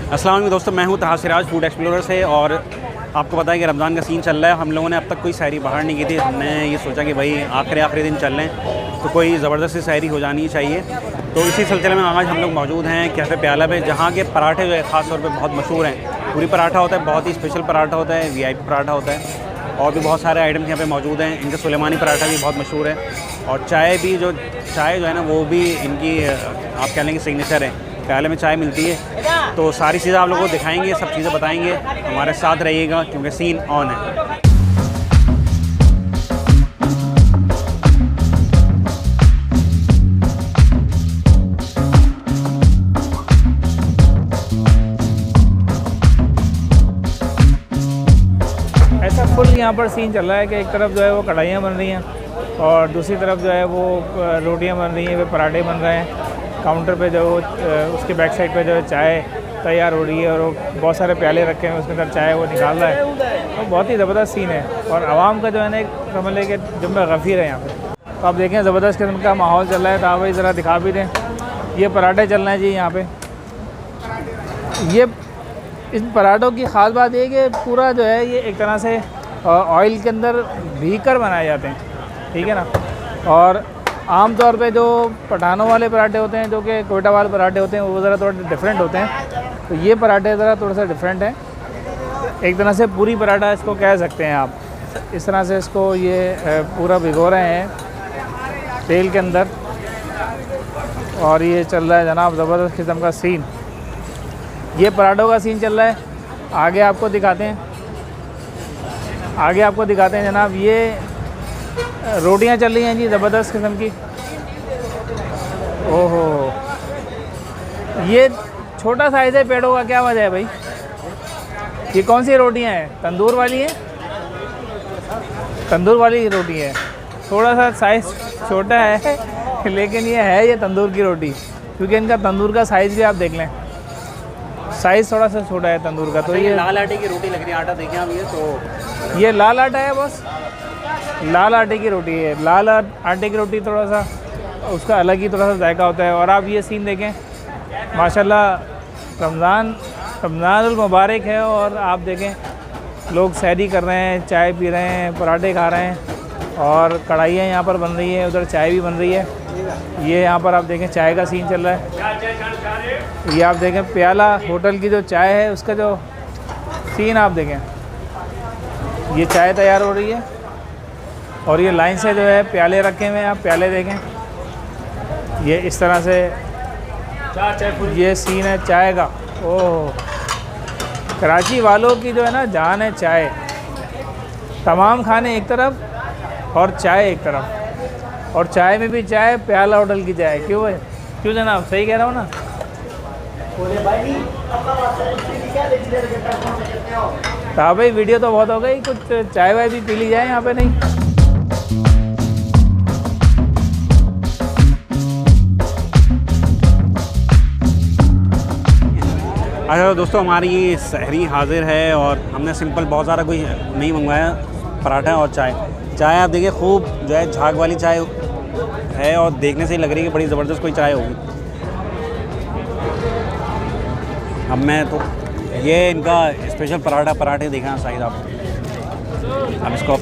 अस्सलाम वालेकुम दोस्तों, मैं हूं तहा सिराज फूड एक्सप्लोरर से। और आपको पता है कि रमज़ान का सीन चल रहा है। हम लोगों ने अब तक कोई शायरी बाहर नहीं की थी। हमने ये सोचा कि भाई आखिरी दिन चल लें तो कोई ज़बरदस्त शायरी हो जानी चाहिए। तो इसी सिलसिले में आज हम लोग मौजूद हैं कैफ़े प्याला पे, जहाँ के पराठे जो है ख़ास तौर पे बहुत मशहूर हैं। पूरी पराठा होता है, बहुत ही स्पेशल पराठा होता है, VIP पराठा होता है। और भी बहुत सारे आइटम्स यहाँ पे मौजूद हैं। इनका सुलेमानी पराठा भी बहुत मशहूर है। और चाय जो है ना, वो भी इनकी आप कह लें कि सिग्नेचर है। प्याले में चाय मिलती है। तो सारी चीज़ें आप लोगों को दिखाएंगे, सब चीज़ें बताएंगे। हमारे साथ रहिएगा क्योंकि सीन ऑन है। ऐसा फुल यहाँ पर सीन चल रहा है कि एक तरफ जो है वो कढ़ाइयाँ बन रही हैं और दूसरी तरफ जो है वो रोटियाँ बन रही हैं, वे पराठे बन रहे हैं। काउंटर पे जो उसके बैक साइड पे जो है चाय तैयार हो रही है और बहुत सारे प्याले रखे हैं, उसके अंदर चाय वो निकाल रहा है। तो बहुत ही ज़बरदस्त सीन है और आवाम का जो है ना एक समझ लें कि जुम्बा गफ़ीर है यहाँ पे। तो आप देखें ज़बरदस्त किस्म का माहौल चल रहा है। तो आप भाई ज़रा दिखा भी दें, ये पराठे चल रहे हैं जी यहाँ पे। ये इन पराठों की ख़ास बात ये कि पूरा जो है ये एक तरह से ऑयल के अंदर भीग कर बनाए जाते हैं, ठीक है ना। और आम तौर पे जो पठानों वाले पराठे होते हैं, जो कि कोयटा वाले पराठे होते हैं, वो ज़रा थोड़ा डिफरेंट होते हैं। तो ये पराठे ज़रा थोड़ा सा डिफरेंट है। एक तरह से पूरी पराठा इसको कह सकते हैं आप। इस तरह से इसको ये पूरा भिगो रहे हैं तेल के अंदर और ये चल रहा है जनाब ज़बरदस्त किस्म का सीन। ये पराठों का सीन चल रहा है। आगे आपको दिखाते हैं जनाब, ये रोटियां चल रही हैं जी ज़बरदस्त किस्म की। ओहो, ये छोटा साइज़ है पेड़ों का, क्या वजह है भाई? ये कौन सी रोटियां हैं? तंदूर वाली है? तंदूर वाली रोटी है। थोड़ा सा साइज़ छोटा है लेकिन ये है, ये तंदूर की रोटी, क्योंकि इनका तंदूर का साइज़ भी आप देख लें, साइज़ थोड़ा सा छोटा है तंदूर का। तो ये लाल आटे की रोटी लग रही है। आटा देखें आप, ये लाल आटा है, बस लाल आटे की रोटी है। लाल आटे की रोटी थोड़ा सा उसका अलग ही थोड़ा सा जायका होता है। और आप ये सीन देखें, माशाल्लाह रमज़ानुल मुबारक है और आप देखें लोग सहरी कर रहे हैं, चाय पी रहे हैं, पराठे खा रहे हैं और कढ़ाइयाँ यहाँ पर बन रही हैं, उधर चाय भी बन रही है। ये यहाँ पर आप देखें चाय का सीन चल रहा है। ये आप देखें प्याला होटल की जो चाय है उसका जो सीन आप देखें, ये चाय तैयार हो रही है और ये लाइन से जो है प्याले रखे हुए हैं। आप प्याले देखें, ये इस तरह से ये सीन है चाय का। ओह, कराची वालों की जो है ना जान है चाय। तमाम खाने एक तरफ और चाय एक तरफ, और चाय में भी चाय प्याला होटल की चाय। क्यों है? क्यों जनाब, सही कह रहा हूँ ना? हाँ भाई, वीडियो तो बहुत हो गई, कुछ चाय वाय भी पी ली जाए यहाँ पे। नहीं अच्छा तो दोस्तों, हमारी ये सहरी हाज़िर है और हमने सिंपल बहुत ज़्यादा कोई नहीं मंगवाया, पराठा और चाय आप देखिए खूब जो है झाग वाली चाय है और देखने से ही लग रही है कि बड़ी ज़बरदस्त कोई चाय होगी। अब मैं तो ये इनका स्पेशल पराठे देखा साइज़ आप। अब इसको अब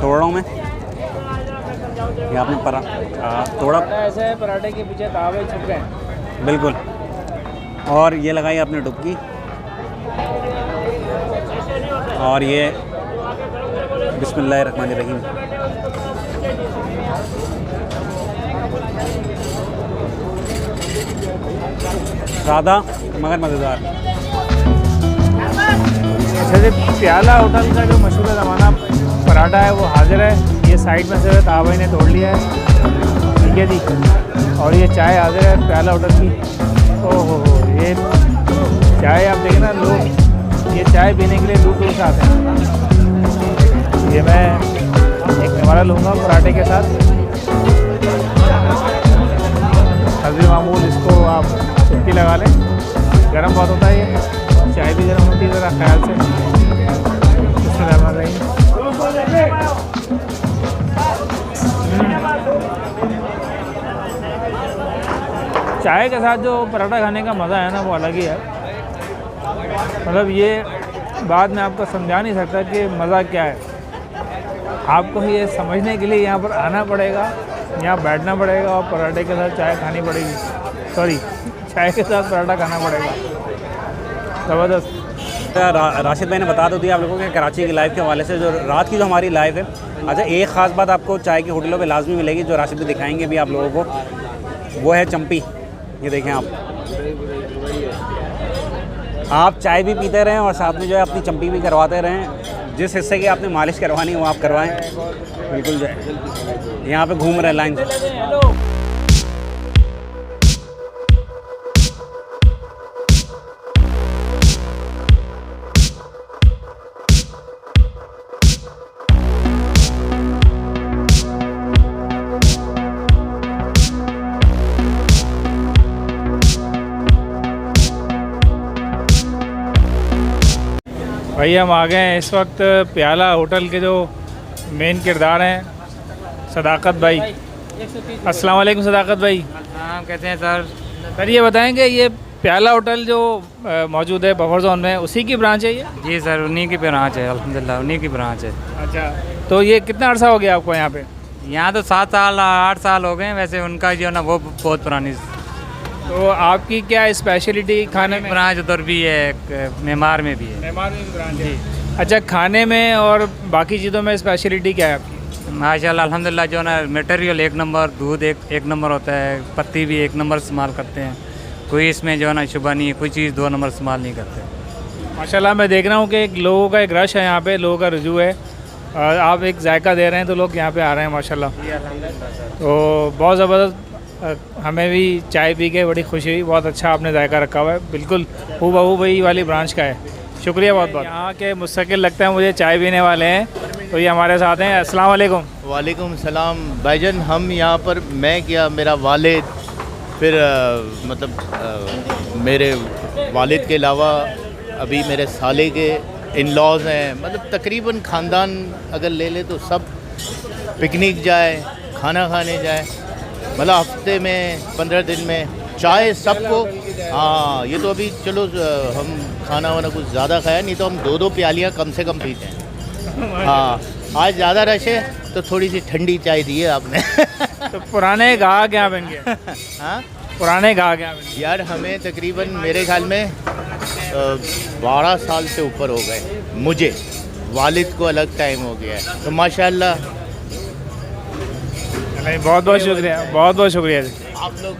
तोड़ रहा हूँ मैं। ये आपने तोड़ा, ऐसा है पराठे के पीछे तावे छुप गए बिल्कुल। और ये लगाई आपने डुबकी और ये बिस्मिल्लाहिर्रहमानिर्रहीम। सादा मगर मज़ेदार। जैसे प्याला होटल का जो मशहूर ज़माना पराठा है वो हाजिर है। ये साइड में से तावाई ने तोड़ लिया है, ठीक है जी। और ये चाय हाजिर है प्याला होटल की। ओहो, ये चाय आप देखें ना, लोग ये चाय पीने के लिए दूर दूर से आते हैं। ये मैं एक नवारा लूँगा पराठे के साथ। हज़रत मामूल इसको आप चुटकी लगा लें, गर्म बहुत होता है ये। चाय भी गर्म होती है, ज़रा ख्याल से इसमें लगा रही। चाय के साथ जो पराठा खाने का मज़ा है ना, वो अलग ही है। मतलब ये बात मैं आपको समझा नहीं सकता कि मज़ा क्या है। आपको ये समझने के लिए यहाँ पर आना पड़ेगा, यहाँ बैठना पड़ेगा और पराठे के साथ चाय खानी पड़ेगी। सॉरी, चाय के साथ पराठा खाना पड़ेगा। ज़बरदस्त। राशिद भाई ने बता दो दिया आप लोगों के कराची की लाइव के हवाले से, जो रात की जो हमारी लाइव है। अच्छा, एक ख़ास बात आपको चाय की होटलों पे लाजमी मिलेगी, जो राशिद भी दिखाएंगे भी आप लोगों को, वो है चम्पी। ये देखें आप चाय भी पीते रहें और साथ में जो है अपनी चम्पी भी करवाते रहें। जिस हिस्से की आपने मालिश करवानी है वो आप करवाएं। बिल्कुल जो है यहाँ पे घूम रहे हैं लाइन से। भाई हम आ गए हैं इस वक्त प्याला होटल के जो मेन किरदार हैं, सदाकत भाई। अस्सलाम वालेकुम सदाकत भाई। हाँ, कहते हैं सर। ये बताएंगे ये प्याला होटल जो मौजूद है बफर जोन में, उसी की ब्रांच है ये? जी सर, उन्हीं की ब्रांच है, अल्हम्दुलिल्लाह उन्हीं की ब्रांच है। अच्छा, तो ये कितना अर्सा हो गया आपको यहाँ पे? यहाँ तो 7 साल 8 साल हो गए हैं। वैसे उनका जो है ना वो बहुत पुरानी तो आपकी क्या स्पेशलिटी खाने में? ब्रांच उधर भी है, एक मेमार में भी है। मेहमान में भी ब्रांच है। अच्छा, खाने में और बाकी चीज़ों में स्पेशलिटी क्या है आपकी? माशाल्लाह अल्हम्दुलिल्लाह जो है ना मटेरियल एक नंबर, दूध एक नंबर होता है, पत्ती भी एक नंबर इस्तेमाल करते हैं। कोई इसमें जो है ना शुबा नहीं है, कोई चीज़ 2 नंबर इस्तेमाल नहीं करते। माशाल्लाह मैं देख रहा हूँ कि लोगों का एक रश है यहाँ पे, लोगों का रुजू है। और आप एक जायका दे रहे हैं तो लोग यहाँ पे आ रहे हैं माशाल्लाह। तो बहुत ज़बरदस्त। हमें भी चाय पी के बड़ी खुशी हुई। बहुत अच्छा आपने जायका रखा हुआ है, बिल्कुल हूबहू वही वाली ब्रांच का है। शुक्रिया बहुत बहुत। यहाँ के मुस्तकिल लगता है मुझे चाय पीने वाले हैं, तो ये हमारे साथ हैं। अस्सलाम वालेकुम। वालेकुम सलाम भाईजान। हम यहाँ पर, मैं क्या, मेरा वालिद, फिर मेरे वालिद के अलावा अभी मेरे साले के इन लॉज हैं। मतलब तकरीबन ख़ानदान अगर ले ले तो सब पिकनिक जाए, खाना खाने जाए। मतलब हफ्ते में 15 दिन में चाय सबको। हाँ, ये तो अभी चलो हम खाना वाना कुछ ज़्यादा खाया, नहीं तो हम 2-2 प्यालियाँ कम से कम पीते हैं। हाँ, आज ज़्यादा रश है तो थोड़ी सी ठंडी चाय दी है आपने। तो पुराने गाहक क्या बन गए? हाँ, पुराने गाहक क्या बन गए? यार हमें तकरीबन मेरे ख्याल में 12 साल से ऊपर हो गए। मुझे वालिद को अलग टाइम हो गया है, तो माशाल्लाह। नहीं, बहुत बहुत शुक्रिया, बहुत बहुत शुक्रिया जी। आप लोग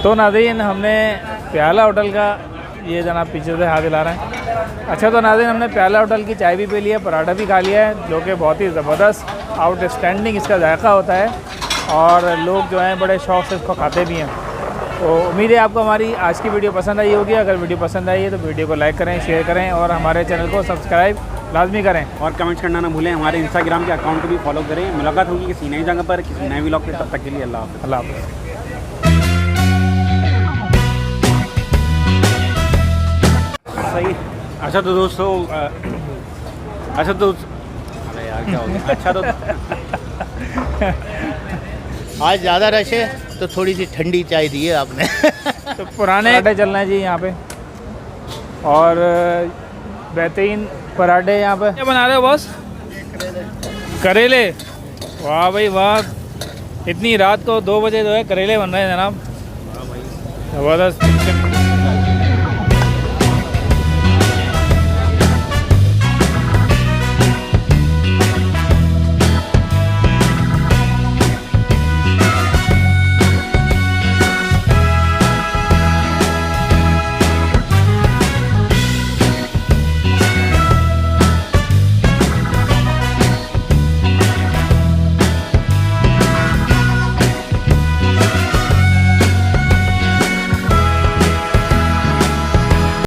तो नाज़रीन, हमने प्याला होटल का, ये जनाब पीछे से हाथ हिला रहे हैं। अच्छा, तो नाज़रीन हमने प्याला होटल की चाय भी पी लिया, पराठा भी खा लिया है, जो कि बहुत ही ज़बरदस्त आउटस्टैंडिंग इसका जायका होता है और लोग जो हैं बड़े शौक़ से इसको खाते भी हैं। तो उम्मीद है आपको हमारी आज की वीडियो पसंद आई होगी। अगर वीडियो पसंद आई है तो वीडियो को लाइक करें, शेयर करें और हमारे चैनल को सब्सक्राइब लाजमी करें और कमेंट्स करना ना भूलें। हमारे इंस्टाग्राम के अकाउंट को भी फॉलो करें। मुलाकात होगी किसी नई जगह पर, किसी नए व्लॉग पे। तब तक के लिए अल्लाह हाफ़िज़। अल्लाह हाफ़िज़। सही। अच्छा तो दोस्तों, अच्छा तो अरे यार क्या हो गया। अच्छा तो आज ज़्यादा रश है तो थोड़ी सी ठंडी चाय दी है आपने। तो पुराने पराठे चल रहे हैं जी यहाँ पे, और बेहतरीन पराठे यहाँ पे। क्या बना रहे हो बॉस? करेले। वाह भाई वाह, इतनी रात को 2 बजे जो है करेले बन रहे हैं जनाब। ज़बरदस्त।